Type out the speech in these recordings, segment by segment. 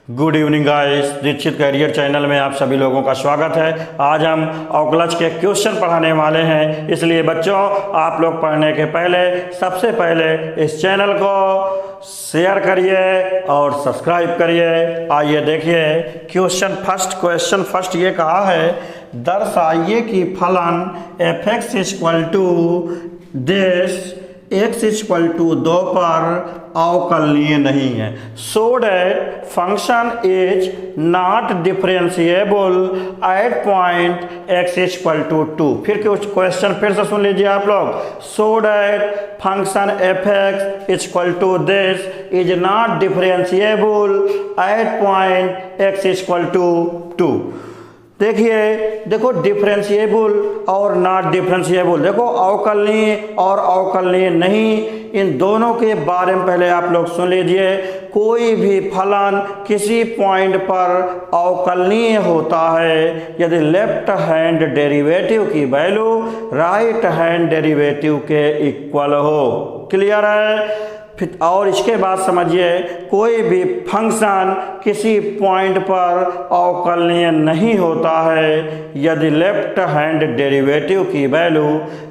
Good evening guys, Dikshit career channel में आप सभी लोगों का स्वागत है। आज हम अवकलज के क्वेश्चन पढ़ाने वाले हैं, इसलिए बच्चों आप लोग पढ़ने के पहले सबसे पहले इस चैनल को शेयर करिए और सब्सक्राइब करिए। आइए देखिए क्वेश्चन फर्स्ट ये कहा है, दर्शाइए कि फलन f(x) equal to this x equal to 2 पर अवकलनीय नहीं है। So that function is not differentiable at point x equal to 2। फिर क्वेश्चन फिर से सुन लीजिए आप लोग। So that function f(x) equal to this is not differentiable at point x equal to 2। देखो डिफरेंशिएबल और नॉट डिफरेंशिएबल, देखो अवकलनीय और अवकलनीय नहीं, इन दोनों के बारे में पहले आप लोग सुन लीजिए। कोई भी फलन किसी पॉइंट पर अवकलनीय होता है यदि लेफ्ट हैंड डेरिवेटिव की वैल्यू राइट हैंड डेरिवेटिव के इक्वल हो। क्लियर है? और इसके बाद समझिए, कोई भी फंक्शन किसी पॉइंट पर अवकलनीय नहीं होता है यदि लेफ्ट हैंड डेरिवेटिव की वैल्यू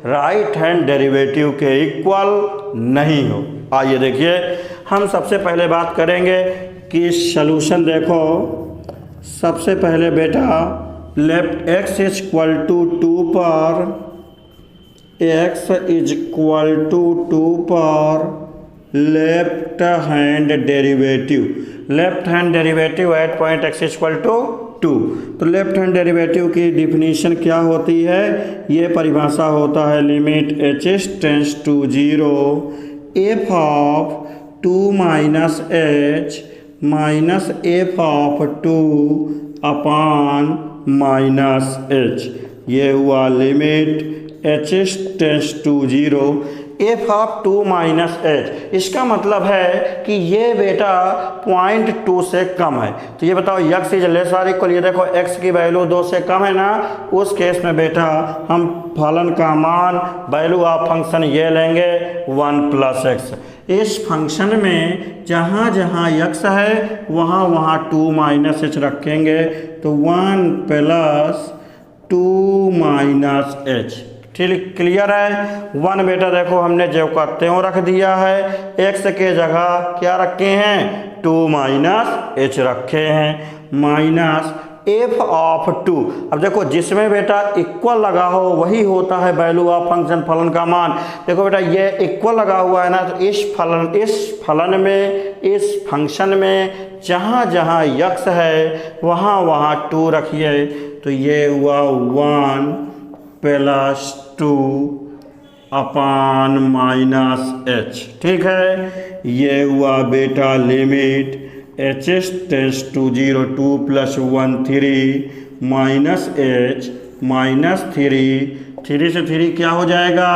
राइट हैंड डेरिवेटिव के इक्वल नहीं हो। आइए देखिए, हम सबसे पहले बात करेंगे कि सॉल्यूशन। देखो सबसे पहले बेटा लेफ्ट x इक्वल टू 2 पर x इक्वल टू 2 पर left hand derivative at point x equal to 2। तो लेफ्ट हैंड डेरिवेटिव की डिफिनीशन क्या होती है? ये परिभाषा होता है limit h tends to 0 f of 2 minus h minus f of 2 upon minus h। ये हुआ limit h tends to 0 f of 2 minus h। इसका मतलब है कि ये बेटा 0.2 से कम है। तो ये बताओ x इज लेस और इक्वल, ये देखो x की वैल्यू 2 से कम है ना, उस केस में बेटा हम फलन का मान वैल्यू ऑफ फंक्शन ये लेंगे 1 प्लस x। इस फंक्शन में जहाँ जहाँ x है वहाँ वहाँ 2 माइनस h रखेंगे, तो 1 प्लस 2 माइनस h। ठीक, क्लियर है? 1 बेटा देखो हमने जो का त्यों रख दिया है, x के जगह क्या रखे हैं? 2 माइनस h रखे हैं, माइनस f ऑफ 2। अब देखो जिसमें बेटा इक्वल लगा हो वही होता है वैल्यू ऑफ फंक्शन, फलन का मान। देखो बेटा ये इक्वल लगा हुआ है ना, तो इस फलन में, इस फंक्शन में जहाँ जहाँ x है वहाँ वहाँ 2 रखिए। तो ये हुआ 1 प्लस 2 अपान माइनस h। ठीक है, ये हुआ बेटा limit h tends to 0 2 plus 1 3 minus h minus 3 से 3 क्या हो जाएगा?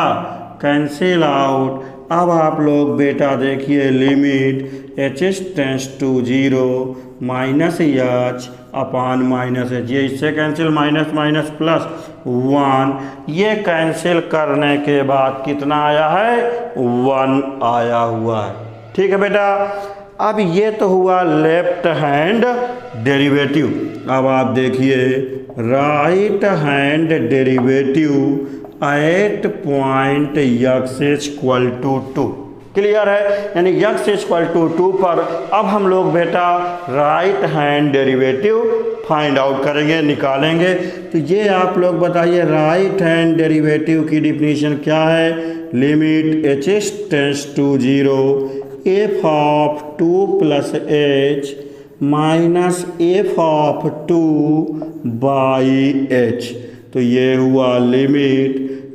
Cancel out. अब आप लोग बेटा देखिए limit h tends to 0 minus h upon minus h। ये इससे कैंसिल, माइनस माइनस प्लस 1, ये कैंसिल करने के बाद कितना आया है? 1 आया हुआ है। ठीक है बेटा, अब ये तो हुआ लेफ्ट हैंड डेरिवेटिव। अब आप देखिए right hand derivative at point x equal to 2। Clear है? यानी x इक्वल टू 2 पर अब हम लोग बेटा right hand derivative find out करेंगे, निकालेंगे। तो ये आप लोग बताइए राइट हैंड डेरिवेटिव की डिफिनीशन क्या है? Limit h tends to 0 f of 2 plus h minus f of 2 by h। तो ये हुआ limit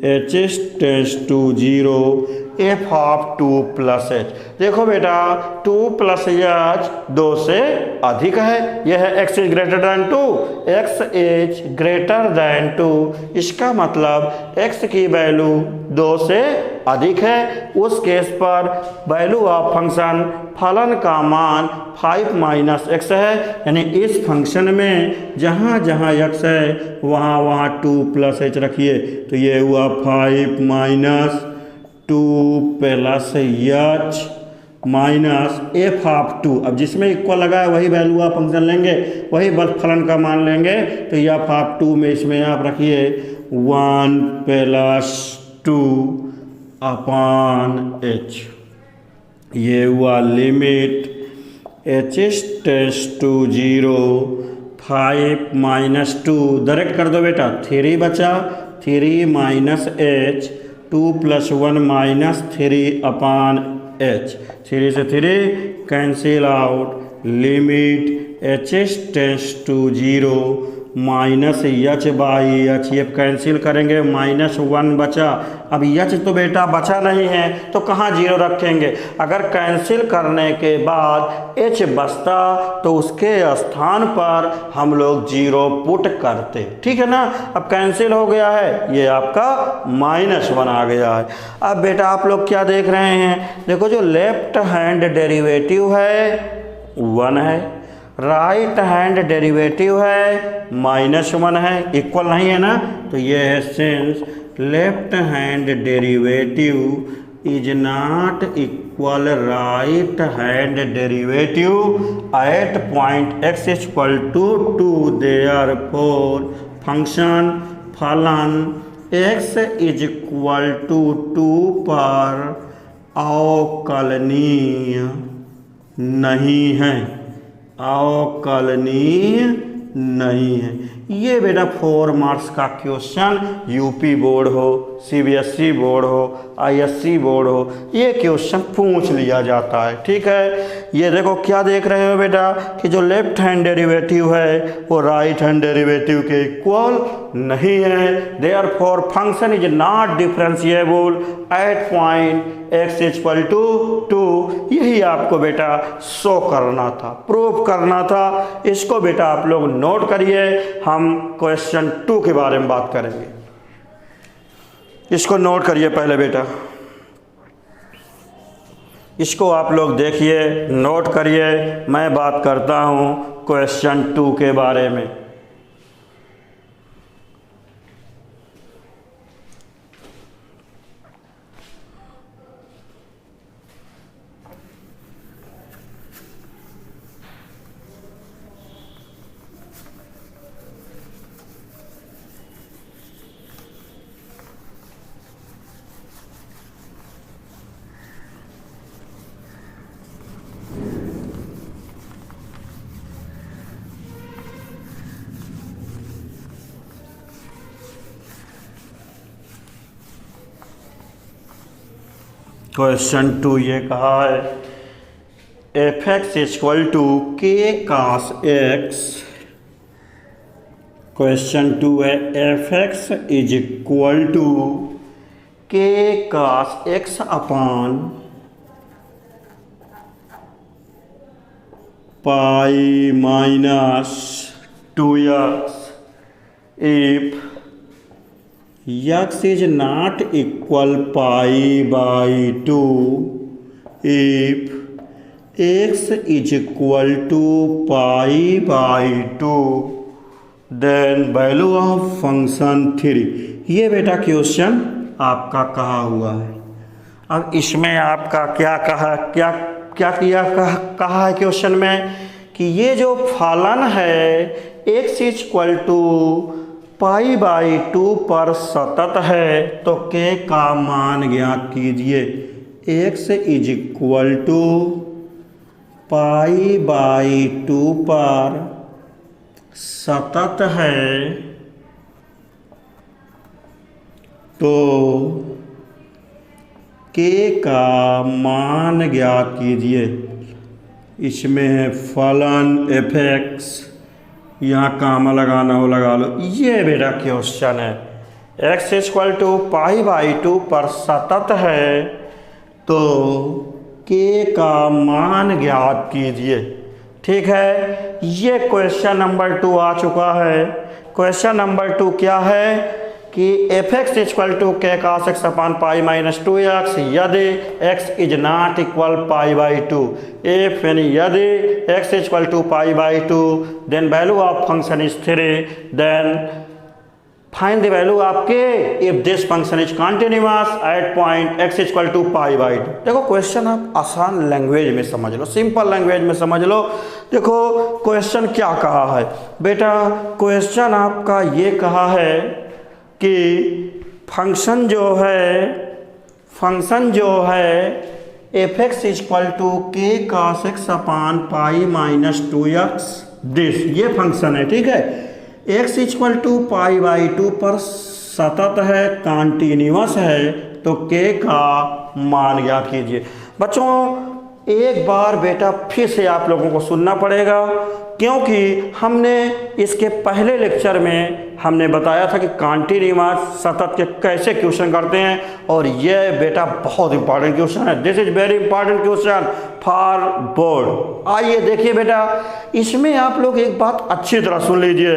h tends to 0 f of 2 plus h। देखो बेटा 2 प्लस h 2 से अधिक है, यह है x is greater than 2, x is greater than 2। इसका मतलब x की वैल्यू 2 से अधिक है। उस केस पर वैल्यू ऑफ फंक्शन, फलन का मान 5 माइनस x है। यानी इस फंक्शन में जहाँ जहाँ x है वहाँ वहाँ 2 प्लस h रखिए। तो ये हुआ 5 minus 2 plus h minus F of 2। अब जिसमें इक्वल लगा है वही वैल्यू आप फंक्शन लेंगे, वही बल फलन का मान लेंगे। तो ये एफ ऑफ 2 में इसमें आप रखिए 1 + 2 अपॉन एच। ये हुआ limit H tends to 0 5 - 2 direct कर दो बेटा, 3 बचा, 3 - h 2 + 1 - 3 अपॉन h। 3 से 3 cancel out, limit H tends to 0 -h/h, ये कैंसिल करेंगे, -1 बचा। अब h तो बेटा बचा नहीं है तो कहाँ 0 रखेंगे। अगर कैंसिल करने के बाद h बचता तो उसके स्थान पर हम लोग 0 पुट करते, ठीक है ना। अब कैंसिल हो गया है, ये आपका -1 आ गया है। अब बेटा आप लोग क्या देख रहे हैं, देखो जो लेफ्ट हैंड डेरिवेटिव है 1 है, राइट हैंड डेरिवेटिव है -1 है, इक्वल नहीं है ना। तो ये है since left hand derivative is not equal right hand derivative at point x = 2, therefore function फलन x = 2 पर अवकलनीय नहीं है, अवकलनीय नहीं है। ये बेटा 4 मार्क्स का क्वेश्चन यूपी बोर्ड हो, सीबीएसई बोर्ड हो, आईएससी बोर्ड हो, ये क्वेश्चन पूछ लिया जाता है, ठीक है। ये देखो क्या देख रहे हो बेटा कि जो लेफ्ट हैंड डेरिवेटिव है वो राइट हैंड डेरिवेटिव के इक्वल नहीं है, therefore function is not differentiable at point x = 2। यही आपको बेटा शो करना था, प्रूव करना था। इसको बेटा आप लोग नोट करिए, हम क्वेश्चन 2 के बारे में बात करेंगे। इसको नोट करिए पहले बेटा, इसको आप लोग देखिए, नोट करिए। मैं बात करता हूँ क्वेश्चन 2 के बारे में। क्वेश्चन 2 ये कहा है f(x) = k cos x। Question 2 है f(x) = k cos x upon π - 2x if x is not equal π/2, if x is equal to π/2 then value of function 3। ये बेटा क्वेश्चन आपका कहा हुआ है। अब इसमें आपका क्या कहा, कहा है क्वेश्चन में कि ये जो फलन है x = π/2 पर सतत है तो k का मान ज्ञात कीजिए। x = π/2 पर सतत है तो k का मान ज्ञात कीजिए। इसमें है फलन f(x), यहाँ कामा लगाना हो लगा लो। ये बेटा क्वेश्चन है, x = π/2 पर सतत है तो k का मान ज्ञात कीजिए, ठीक है। ये क्वेश्चन नंबर 2 आ चुका है। क्वेश्चन नंबर 2 क्या है कि f(x) = k cos x upon π - 2x यदि x is not equal π/2। if यदि x = π/2 then value of function is 3, then find the value आपके if this function is continuous at point x equal to pi by 2। देखो question आप आसान language में समझ लो, simple language में समझ लो। देखो क्वेश्चन क्या कहा है बेटा, क्वेश्चन आपका ये कहा है कि फंक्शन जो है F X equal to K cos X upon pi minus 2x this, ये फंक्शन है, ठीक है। x equal to pi by 2 पर सतत है, कॉन्टीन्यूअस है, तो k का मान ज्ञात कीजिए। बच्चों एक बार बेटा फिर से आप लोगों को सुनना पड़ेगा, क्योंकि हमने इसके पहले लेक्चर में हमने बताया था कि कॉन्टिन्यूअस सतत के कैसे क्वेश्चन करते हैं, और ये बेटा बहुत इंपॉर्टेंट क्वेश्चन है। This is very important question for board. आइए देखिए बेटा, इसमें आप लोग एक बात अच्छी तरह सुन लीजिए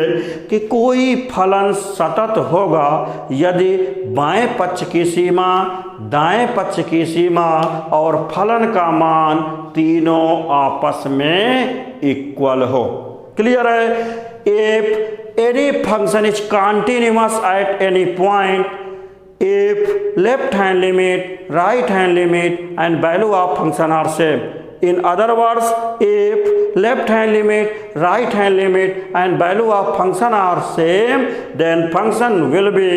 कि कोई फलन सतत होगा यदि बाएं पक्ष की सीमा, दाएं पक्ष की सीमा और फलन का मान तीनों आपस में इक्वल हो। क्लियर है? If any function is continuous at any point, if left hand limit, right hand limit and value of function are same. In other words, if left hand limit, right hand limit and value of function are same, then function will be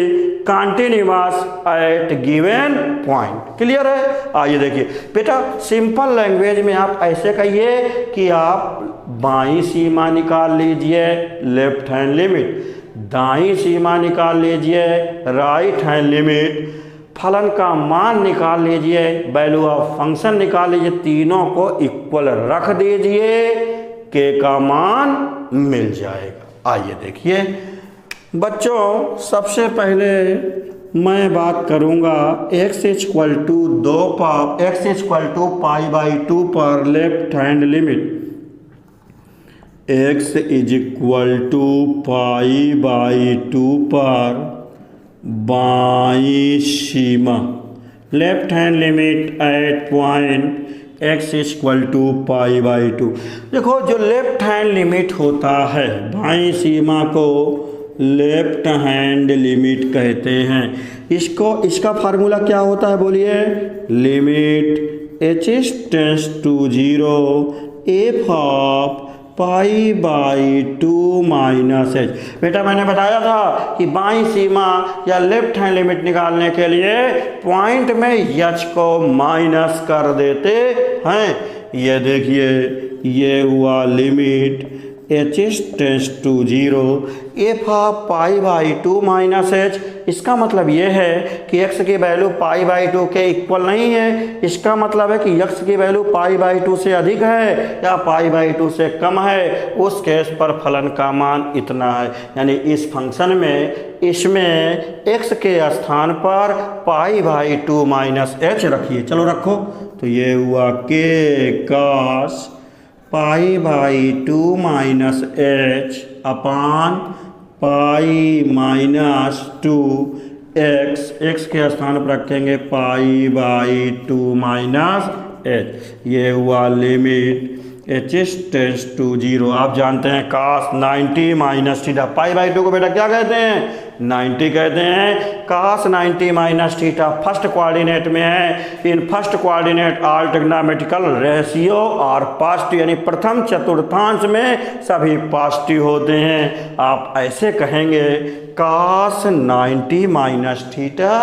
continuous at given point. Clear है? आइए देखिए बेटा, simple language में आप ऐसे कहिए कि आप बाईं सीमा निकाल लीजिए लेफ्ट हैंड लिमिट, दाईं सीमा निकाल लीजिए राइट हैंड लिमिट, फलन का मान निकाल लीजिए, वैल्यू ऑफ फंक्शन निकाल लीजिए, तीनों को इक्वल रख दीजिए, के का मान मिल जाएगा। आइए देखिए बच्चों, सबसे पहले मैं बात करूंगा x इक्वल टू 2 पर x equal to pi by 2 पर left hand limit, x is equal to pi by 2 पर बाई सीमा, left hand limit at point x equal to pi by 2। देखो जो लेफ्ट हैंड लिमिट होता है, by सीमा को left hand limit कहते हैं। इसका फार्मूला क्या होता है बोलिए? Limit h tends to 0 F of pi by 2 minus H. बेटा मैंने बताया था कि बाईं सीमा या लेफ्ट हैंड लिमिट निकालने के लिए पॉइंट में एच को माइनस कर देते हैं। ये देखिए, ये हुआ limit H tends to 0 F of pi by 2 minus H. इसका मतलब ये है कि x की वैल्यू पाई बाई 2 के इक्वल नहीं है। इसका मतलब है कि x की वैल्यू पाई बाई 2 से अधिक है या पाई बाई 2 से कम है, उस केस पर फलन का मान इतना है। यानी इस फंक्शन में इसमें x के स्थान पर पाई बाई 2 माइनस एच रखिए। चलो रखो, तो ये हुआ के cos pi by 2 minus H upon pi minus 2 x के स्थान पर रखेंगे पाई बाई 2 माइनस एच। ये हुआ लिमिट एच टेंड्स टू 0। आप जानते हैं cos 90 minus theta, pi by 2 को बेटा क्या कहते हैं? 90 कहते हैं। cos 90 minus theta first coordinate में है। In first coordinate all trigonometrical ratio और पॉजिटिव, यानी प्रथम चतुर्थांश में सभी पॉजिटिव होते हैं। आप ऐसे कहेंगे cos 90 minus theta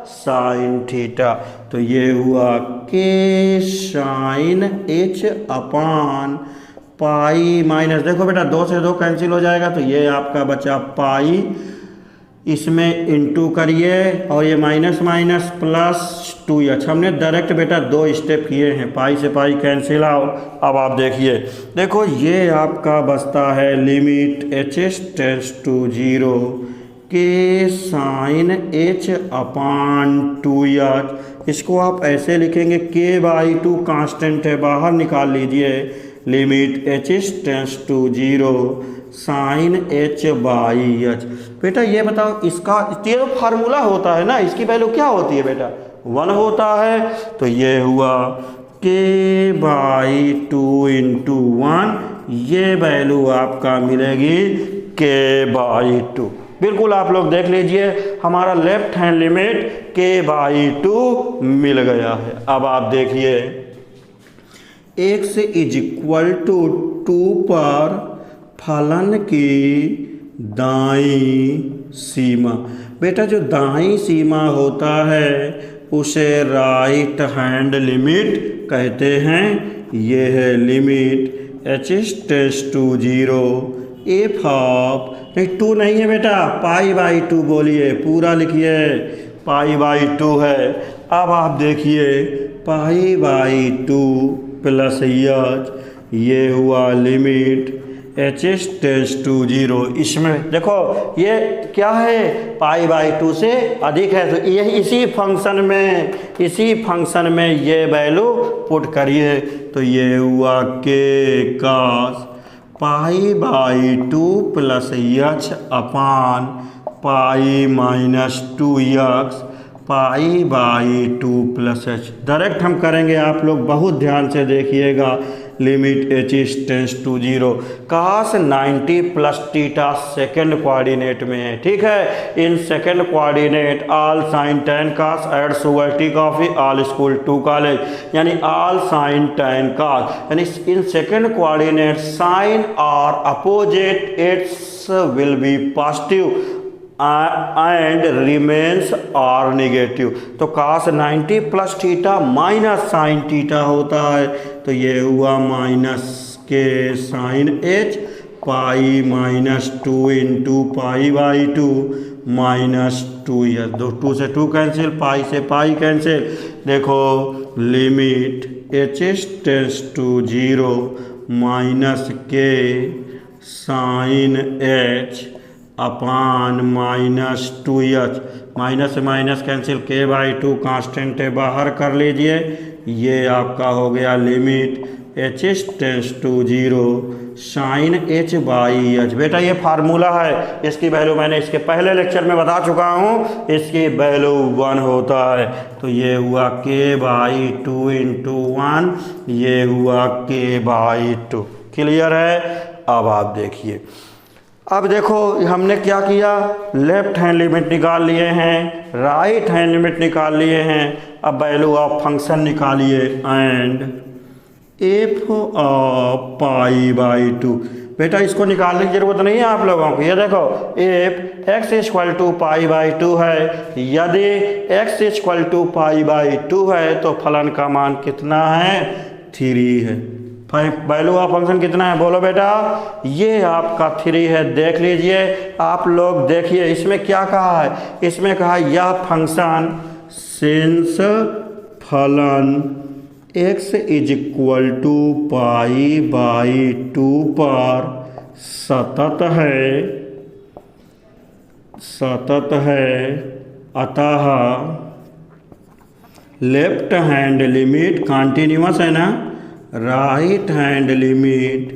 sine theta, तो ये हुआ के साइन एच अपान पाई माइनस, देखो बेटा 2 से 2 कैंसिल हो जाएगा, तो ये आपका बचा पाई, इसमें इंटू करिए और ये माइनस माइनस प्लस 2h। हमने डायरेक्ट बेटा 2 स्टेप किए हैं, पाई से पाई कैंसिल आउट। अब आप देखिए, देखो ये आपका बचता है लिमिट एच टेंड्स टू 0 के साइन एच अपान 2h। इसको आप ऐसे लिखेंगे के बाई 2 कांस्टेंट है, बाहर निकाल लीजिए, limit H tends to 0 sine H by H. बेटा ये बताओ, इसका ये तो फार्मूला होता है ना, इसकी वैल्यू क्या होती है बेटा? 1 होता है। तो ये हुआ के बाई 2 इंटू 1, ये वैल्यू आपका मिलेगी के बाई 2। बिल्कुल आप लोग देख लीजिए, हमारा लेफ्ट हैंड लिमिट k/2 मिल गया है। अब आप देखिए x इक्वल टू 2 पर फलन की दाईं सीमा। बेटा जो दाईं सीमा होता है उसे राइट हैंड लिमिट कहते हैं। ये है limit h tends to 0 F of, नहीं 2 नहीं है बेटा, π/2 बोलिए, पूरा लिखिए, π/2 है। अब आप देखिए π/2 प्लस h, ये हुआ लिमिट h टेंड्स टू 0। इसमें देखो ये क्या है, π/2 से अधिक है, तो ये इसी फंक्शन में ये वैल्यू पुट करिए, तो ये हुआ k cos π/2 plus h upon π-2x π/2 plus h। Direct हम करेंगे, आप लोग बहुत ध्यान से देखिएगा। Limit h tends to 0, cos 90 plus theta second coordinate में है, ठीक है। In second coordinate all sine tan cos add sugar tea coffee all school to college, यानी ऑल साइन टेन cos, यानी इन सेकेंड कोऑर्डिनेट साइन और opposite its will be positive and remains और negative. तो cos 90 plus theta minus sine theta होता है, तो ये हुआ minus K sine h π-2 into π/2 minus 2h, 2 से 2 कैंसिल, पाई से पाई कैंसिल। देखो limit h tends to 0 minus K sine h upon -2h, minus से माइनस कैंसिल, k/2 कांस्टेंट है, बाहर कर लीजिए। ये आपका हो गया limit h tends to 0 sine h/h। बेटा ये फार्मूला है, इसकी वैल्यू मैंने इसके पहले लेक्चर में बता चुका हूँ, इसकी वैल्यू 1 होता है। तो ये हुआ k/2 इंटू 1, ये हुआ k/2। क्लियर है? अब आप देखिए, अब देखो हमने क्या किया, लेफ्ट हैंड लिमिट निकाल लिए हैं, राइट हैंड लिमिट निकाल लिए हैं। अब वैल्यू ऑफ फंक्शन निकालिए एंड एफ ऑफ π/2। बेटा इसको निकालने की जरूरत नहीं है आप लोगों को। ये देखो एफ x इक्वल टू π/2 है, यदि x इक्वल टू π/2 है तो फलन का मान कितना है, 3 है। वैल्यू ऑफ फंक्शन कितना है बोलो बेटा, ये आपका 3 है। देख लीजिए आप लोग, देखिए इसमें क्या कहा है, इसमें कहा यह फंक्शन सिंस फलन x इक्वल टू π/2 पर सतत है, अतः लेफ्ट हैंड लिमिट कॉन्टिन्यूअस है ना, right hand limit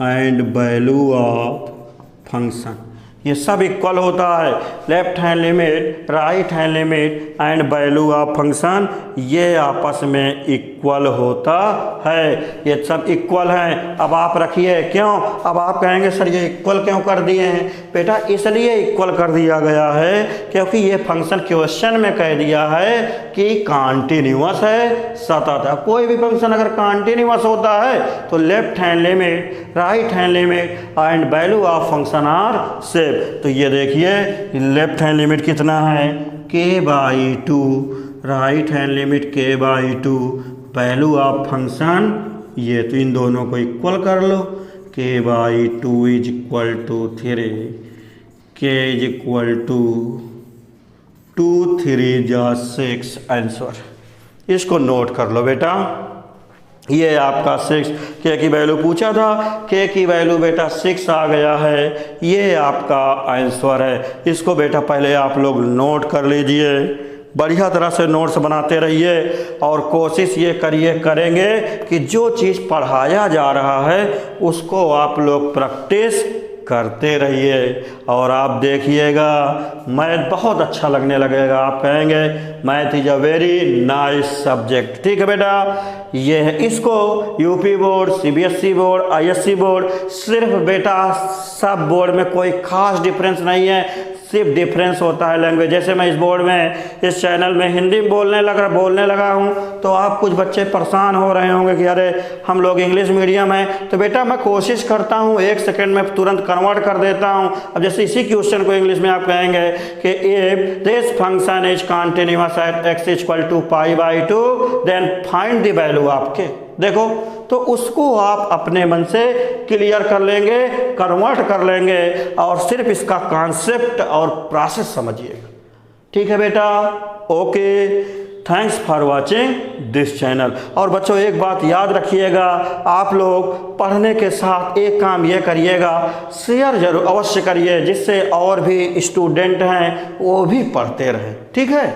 and value of function ये सब इक्वल होता है। Left hand limit, right hand limit and value of function ये आपस में इक्वल होता है, ये सब इक्वल हैं। अब आप रखिए क्यों, अब आप कहेंगे सर ये इक्वल क्यों कर दिए हैं, बेटा इसलिए इक्वल कर दिया गया है क्योंकि ये फंक्शन क्वेश्चन में कह दिया है कि कॉन्टिन्यूअस है, सतत है। कोई भी फंक्शन अगर कॉन्टिन्यूअस होता है तो left hand limit, right hand limit and value of function are same. तो ये देखिए लेफ्ट हैंड लिमिट कितना है, k/2, right hand limit k/2, value of function ये, तो इन दोनों को इक्वल कर लो। k/2 is equal to 3, k is equal to 2 3 जा 6 आंसर। इसको नोट कर लो बेटा, ये आपका 6, के की वैल्यू पूछा था, के की वैल्यू बेटा 6 आ गया है, ये आपका आंसर है। इसको बेटा पहले आप लोग नोट कर लीजिए, बढ़िया तरह से नोट्स बनाते रहिए और कोशिश ये करेंगे कि जो चीज़ पढ़ाया जा रहा है उसको आप लोग प्रैक्टिस करते रहिए और आप देखिएगा मैथ बहुत अच्छा लगने लगेगा। आप कहेंगे math is a very nice subject. ठीक है बेटा, ये है, इसको UP board, CBSE board, ISC board, सिर्फ बेटा सब बोर्ड में कोई खास डिफरेंस नहीं है, सिर्फ डिफरेंस होता है लैंग्वेज। जैसे मैं इस बोर्ड में इस चैनल में हिंदी में बोलने लगा हूँ तो आप कुछ बच्चे परेशान हो रहे होंगे कि अरे हम लोग इंग्लिश मीडियम है। तो बेटा मैं कोशिश करता हूँ 1 सेकंड में तुरंत कन्वर्ट कर देता हूँ। अब जैसे इसी क्वेश्चन को इंग्लिश में आप कहेंगे कि if this function is continuous at x equal to π/2 then find the value आपके। देखो तो उसको आप अपने मन से क्लियर कर लेंगे, कन्वर्ट कर लेंगे और सिर्फ इसका कॉन्सेप्ट और प्रोसेस समझिएगा। ठीक है बेटा, okay, thanks for watching this channel. और बच्चों एक बात याद रखिएगा, आप लोग पढ़ने के साथ एक काम ये करिएगा, शेयर जरूर अवश्य करिए जिससे और भी स्टूडेंट हैं वो भी पढ़ते रहें। ठीक है।